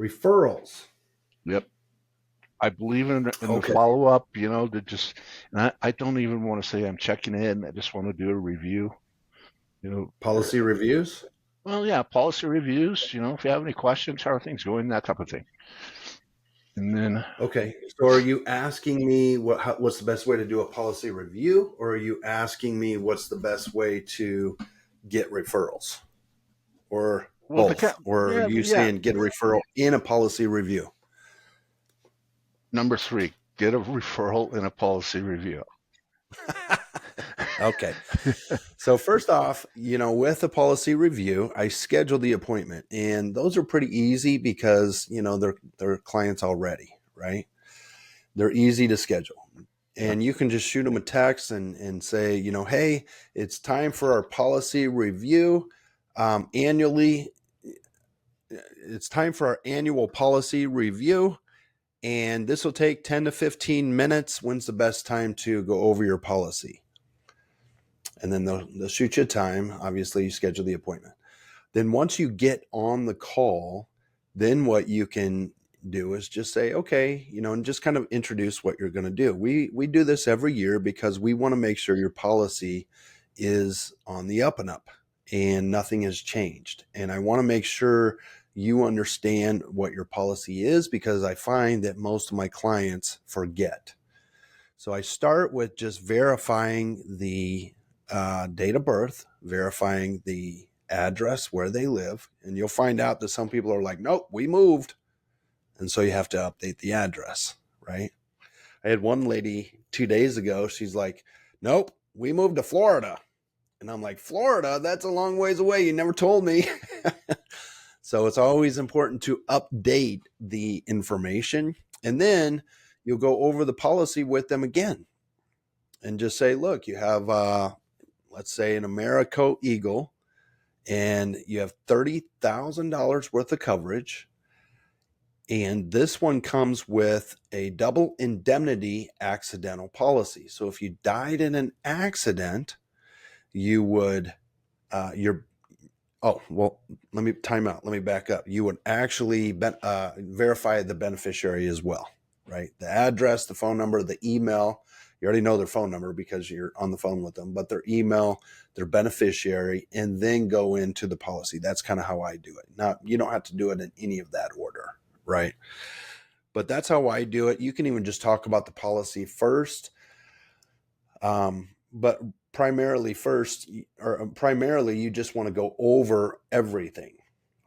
Referrals. Yep. I believe in the Okay. follow up, to just, and I don't even want to say I'm checking in. I just want to do a review, you know. Policy reviews. Well, yeah, policy reviews, if you have any questions, how are things going, that type of thing. And then, Okay. So are you asking me what's the best way to do a policy review, or are you asking me what's the best way to get referrals, or well, both? Or are yeah, you yeah. saying get a referral in a policy review? Number three, get a referral in a policy review. Okay. So first off, with a policy review, I schedule the appointment, and those are pretty easy because they're clients already, right? They're easy to schedule. Yep. And you can just shoot them a text and say, hey, it's time for our policy review annually. It's time for our annual policy review. And this will take 10 to 15 minutes. When's the best time to go over your policy? And then they'll shoot you a time. Obviously, you schedule the appointment. Then once you get on the call, then what you can do is just say, okay, and just kind of introduce what you're going to do. We do this every year because we want to make sure your policy is on the up and up and nothing has changed. And I want to make sure you understand what your policy is, because I find that most of my clients forget. So I start with just verifying the date of birth, verifying the address where they live. And you'll find out that some people are like, nope, we moved. And so you have to update the address, right? I had one lady 2 days ago. She's like, nope, we moved to Florida. And I'm like, Florida? That's a long ways away. You never told me. So it's always important to update the information. And then you'll go over the policy with them again and just say, look, you have, let's say, an Americo Eagle, and you have $30,000 worth of coverage. And this one comes with a double indemnity accidental policy. So if you died in an accident, you would, let me time out. Let me back up. You would actually verify the beneficiary as well, right? The address, the phone number, the email. You already know their phone number because you're on the phone with them, but their email, their beneficiary, and then go into the policy. That's kind of how I do it. Now, you don't have to do it in any of that order, right? But that's how I do it. You can even just talk about the policy first. But primarily you just want to go over everything,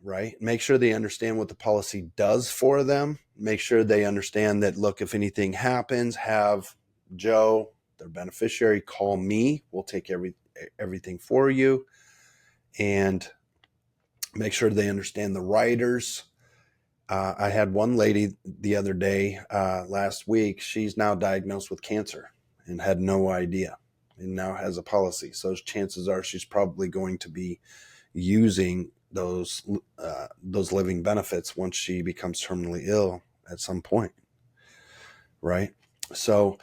right? Make sure they understand what the policy does for them. Make sure they understand that, look, if anything happens, have Joe, their beneficiary, call me. We'll take everything for you. And make sure they understand the riders. I had one lady the other day, last week. She's now diagnosed with cancer and had no idea, and now has a policy. So chances are she's probably going to be using those living benefits once she becomes terminally ill at some point, right? So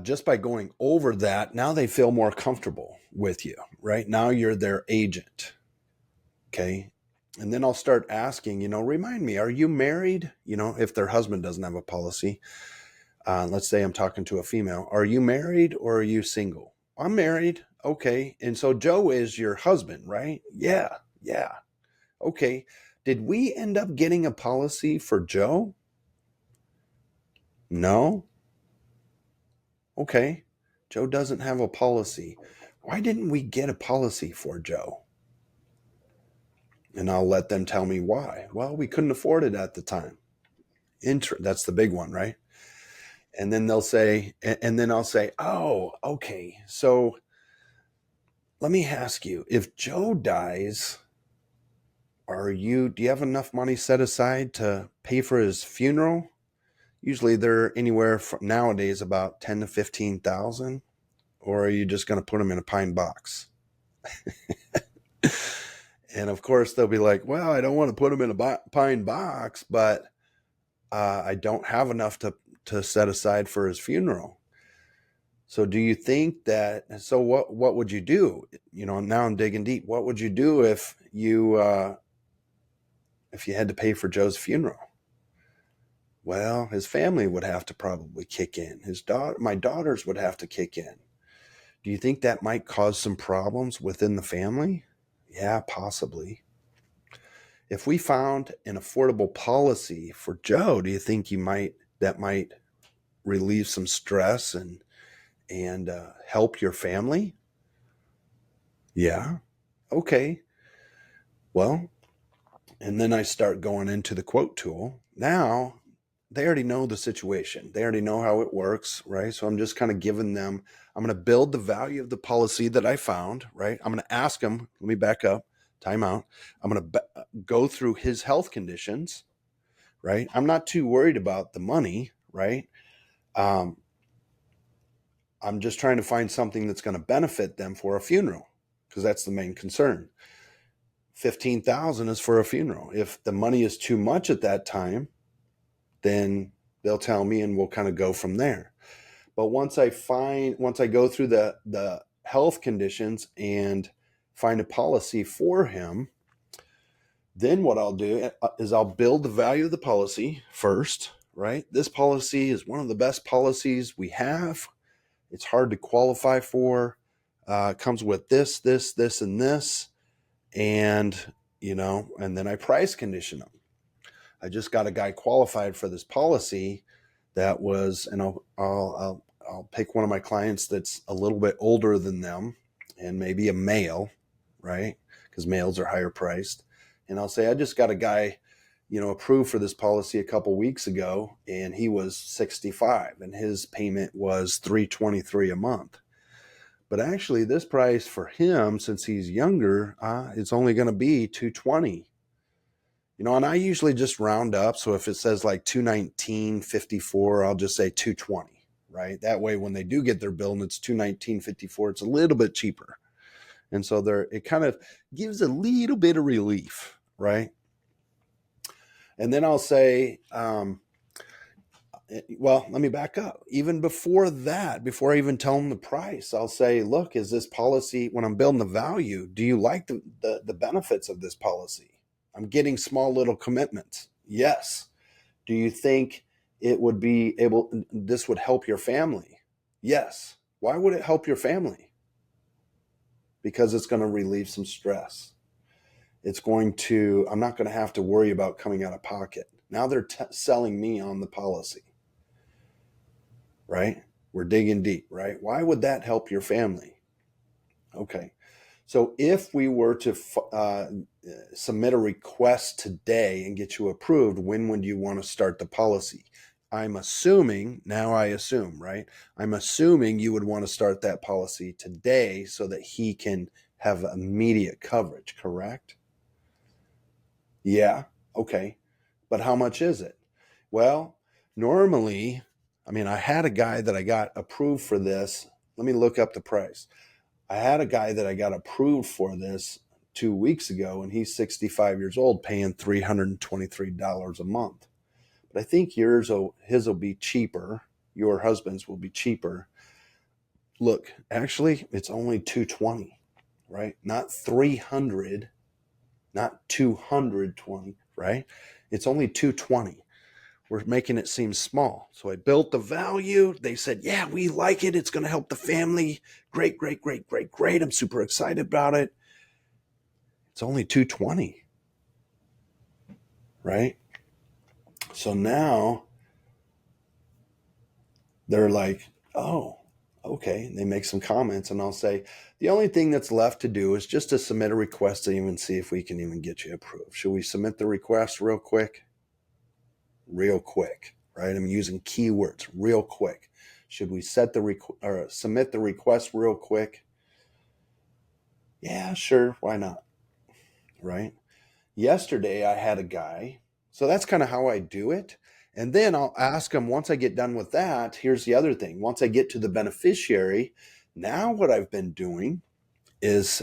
just by going over that, now they feel more comfortable with you, right? Now you're their agent, okay? And then I'll start asking, remind me, are you married? If their husband doesn't have a policy, let's say I'm talking to a female, are you married or are you single? I'm married. Okay. And so Joe is your husband, right? Yeah. Yeah. Okay. Did we end up getting a policy for Joe? No. Okay. Joe doesn't have a policy. Why didn't we get a policy for Joe? And I'll let them tell me why. Well, we couldn't afford it at the time. That's the big one, right? And then they'll say, and then I'll say, oh, okay. So let me ask you, if Joe dies, do you have enough money set aside to pay for his funeral? Usually they're anywhere from nowadays about 10 to 15,000, or are you just going to put them in a pine box? And of course they'll be like, well, I don't want to put them in a pine box, but I don't have enough to set aside for his funeral. So do you think that, so what would you do? Now I'm digging deep. What would you do if you if you had to pay for Joe's funeral? Well, his family would have to probably kick in. My daughters would have to kick in. Do you think that might cause some problems within the family? Yeah, possibly. If we found an affordable policy for Joe, do you think that might relieve some stress and help your family? Yeah. Okay. Well, and then I start going into the quote tool. Now they already know the situation. They already know how it works, right? So I'm just kind of giving them, I'm going to build the value of the policy that I found, right? I'm going to ask him, let me back up, time out. I'm going to go through his health conditions, right? I'm not too worried about the money, right? Um, I'm just trying to find something that's going to benefit them for a funeral because that's the main concern. 15,000 is for a funeral. If the money is too much at that time, then they'll tell me and we'll kind of go from there. But once I go through the health conditions and find a policy for him, then what I'll do is I'll build the value of the policy first, right? This policy is one of the best policies we have. It's hard to qualify for. It comes with this, and this, and and then I price condition them. I just got a guy qualified for this policy that was, and I'll pick one of my clients that's a little bit older than them, and maybe a male, right? Because males are higher priced, and I'll say I just got a guy, approved for this policy a couple weeks ago, and he was 65, and his payment was $323 a month. But actually, this price for him, since he's younger, it's only going to be $220. And I usually just round up. So if it says like 219.54, I'll just say 220, right? That way, when they do get their bill and it's 219.54, it's a little bit cheaper. And so it kind of gives a little bit of relief, right? And then I'll say, well, let me back up. Even before that, before I even tell them the price, I'll say, look, is this policy, when I'm building the value, do you like the benefits of this policy? I'm getting small little commitments. Yes. Do you think this would help your family? Yes. Why would it help your family? Because it's going to relieve some stress. I'm not going to have to worry about coming out of pocket. Now they're selling me on the policy, right? We're digging deep, right? Why would that help your family? Okay. So if we were to submit a request today and get you approved, when would you want to start the policy? I'm assuming, right? I'm assuming you would want to start that policy today so that he can have immediate coverage, correct? Yeah. Okay. But how much is it? Well, normally, I had a guy that I got approved for this. Let me look up the price. I had a guy that I got approved for this 2 weeks ago, and he's 65 years old, paying $323 a month. But I think his will be cheaper. Your husband's will be cheaper. Look, actually, it's only 220, right? Not 300, not 220, right? It's only 220. We're making it seem small. So I built the value. They said, yeah, we like it. It's going to help the family. Great, great, great, great, great. I'm super excited about it. It's only 220, right? So now they're like, oh, okay. They make some comments, and I'll say, the only thing that's left to do is just to submit a request to even see if we can even get you approved. Should we submit the request real quick? Real quick, right? I'm using keywords, real quick. Should we submit the request real quick? Yeah, sure. Why not? Right? Yesterday, I had a guy. So that's kind of how I do it. And then I'll ask him, once I get done with that, here's the other thing. Once I get to the beneficiary, now what I've been doing is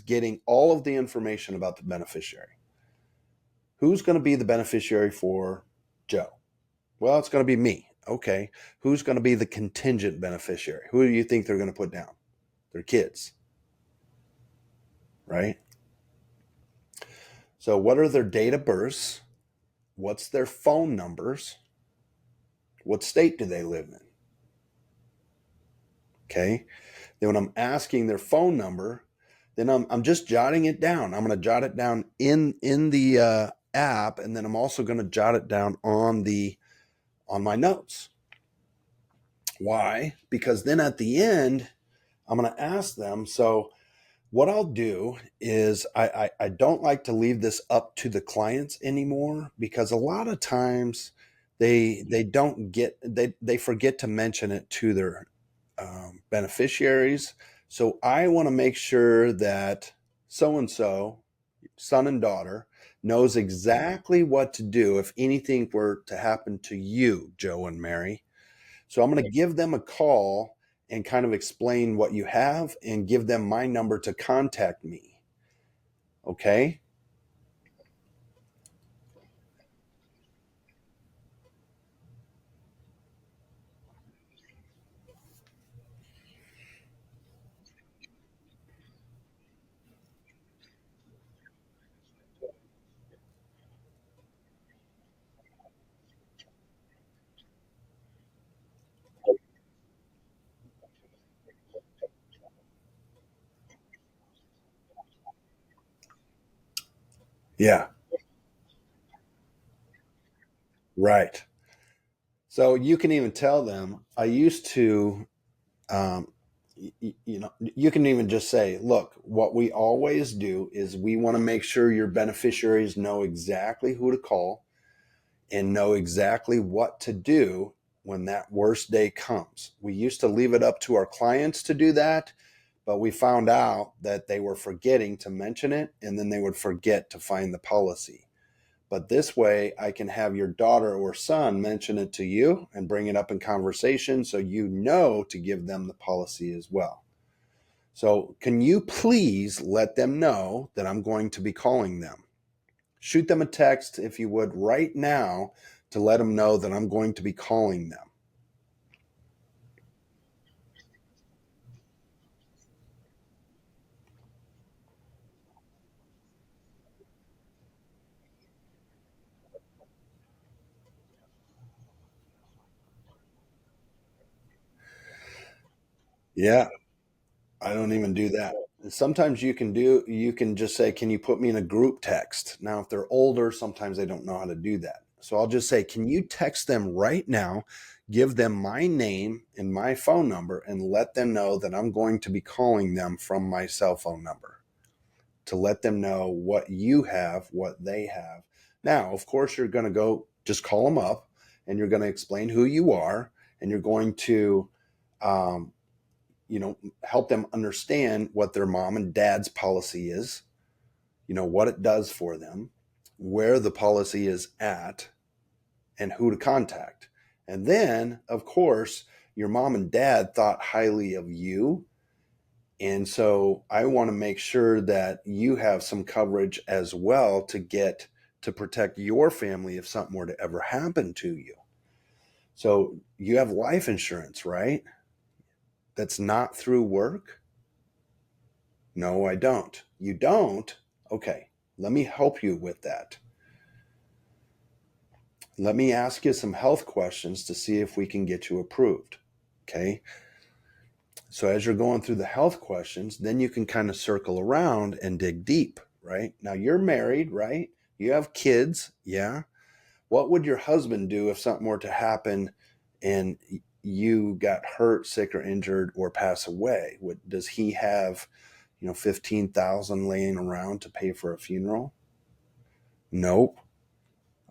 getting all of the information about the beneficiary. Who's going to be the beneficiary for Joe? Well, it's going to be me. Okay. Who's going to be the contingent beneficiary? Who do you think they're going to put down? Their kids. Right? So what are their date of births? What's their phone numbers? What state do they live in? Okay. Then when I'm asking their phone number, then I'm just jotting it down. I'm going to jot it down in the app, and then I'm also going to jot it down on my notes. Why? Because then at the end, I'm going to ask them. So what I'll do is I don't like to leave this up to the clients anymore, because a lot of times they don't get they forget to mention it to their beneficiaries. So I want to make sure that so and so, son and daughter, knows exactly what to do if anything were to happen to you, Joe and Mary. So I'm going to give them a call and kind of explain what you have and give them my number to contact me. Okay? Yeah, right. So you can even tell them, I used to, um, you can even just say, look, what we always do is we want to make sure your beneficiaries know exactly who to call and know exactly what to do when that worst day comes. We used to leave it up to our clients to do that, but we found out that they were forgetting to mention it, and then they would forget to find the policy. But this way, I can have your daughter or son mention it to you and bring it up in conversation so you know to give them the policy as well. So, can you please let them know that I'm going to be calling them? Shoot them a text, if you would, right now to let them know that I'm going to be calling them. Yeah, I don't even do that. Sometimes you can just say, can you put me in a group text? Now, if they're older, sometimes they don't know how to do that. So I'll just say, can you text them right now, give them my name and my phone number, and let them know that I'm going to be calling them from my cell phone number to let them know what you have, what they have. Now, of course, you're going to go just call them up and you're going to explain who you are, and you're going to, um, help them understand what their mom and dad's policy is, what it does for them, where the policy is at, and who to contact. And then, of course, your mom and dad thought highly of you. And so I want to make sure that you have some coverage as well to protect your family if something were to ever happen to you. So you have life insurance, right? That's not through work? No, I don't. You don't? Okay, let me help you with that. Let me ask you some health questions to see if we can get you approved. Okay, so as you're going through the health questions, then you can kind of circle around and dig deep, right? Now you're married, right? You have kids, yeah. What would your husband do if something were to happen and you got hurt, sick, or injured, or pass away? Does he have 15,000 laying around to pay for a funeral? Nope.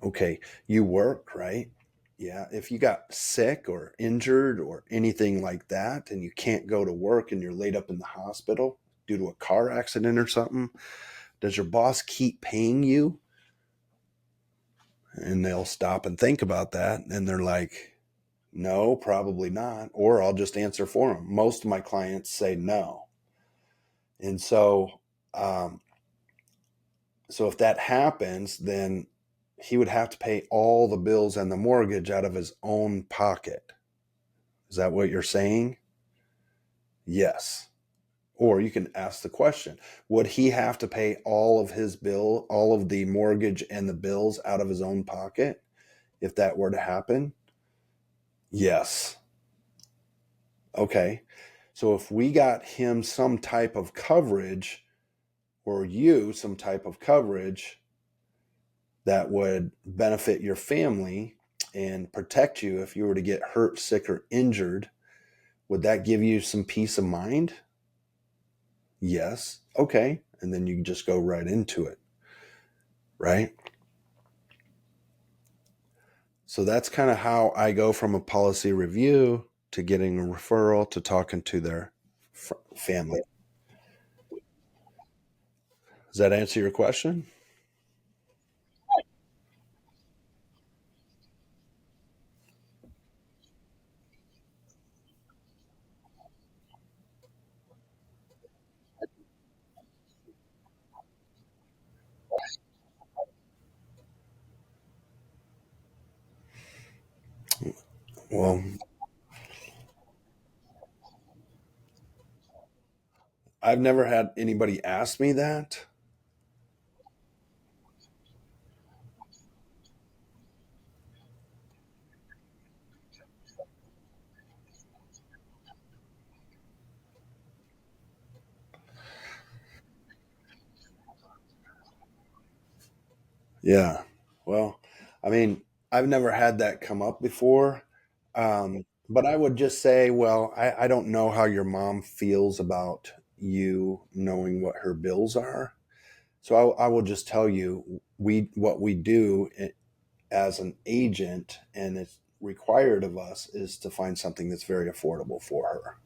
Okay. You work, right? Yeah. If you got sick or injured or anything like that and you can't go to work and you're laid up in the hospital due to a car accident or something, does your boss keep paying you? And they'll stop and think about that. And they're like, no, probably not. Or I'll just answer for them. Most of my clients say no. And um, so if that happens, then he would have to pay all the bills and the mortgage out of his own pocket. Is that what you're saying? Yes. Or you can ask the question, would he have to pay all of his bill, all of the mortgage and the bills out of his own pocket if that were to happen? Yes. Okay. So if we got him some type of coverage, or you some type of coverage that would benefit your family and protect you if you were to get hurt, sick, or injured, would that give you some peace of mind? Yes. Okay. And then you just go right into it, right? So that's kind of how I go from a policy review to getting a referral to talking to their family. Does that answer your question? Well, I've never had anybody ask me that. Yeah. Well, I mean, I've never had that come up before. But I would just say, well, I don't know how your mom feels about you knowing what her bills are. So I will just tell you, what we do as an agent, and it's required of us, is to find something that's very affordable for her.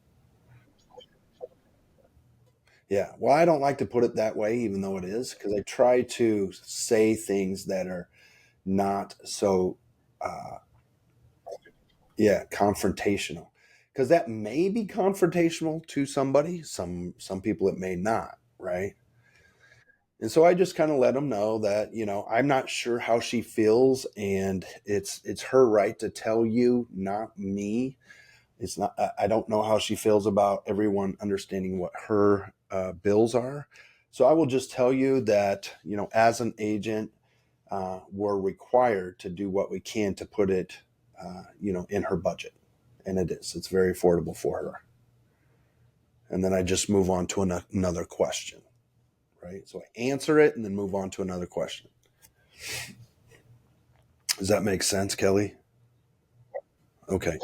Yeah. Well, I don't like to put it that way, even though it is, because I try to say things that are not so, uh, yeah, confrontational. Because that may be confrontational to somebody. Some people it may not, right? And so I just kind of let them know that, I'm not sure how she feels, and it's her right to tell you, not me. It's not. I don't know how she feels about everyone understanding what her bills are. So I will just tell you that, as an agent, we're required to do what we can to put it, in her budget, and it is. It's very affordable for her. And then I just move on to another question, right? So I answer it and then move on to another question. Does that make sense, Kelly? Okay.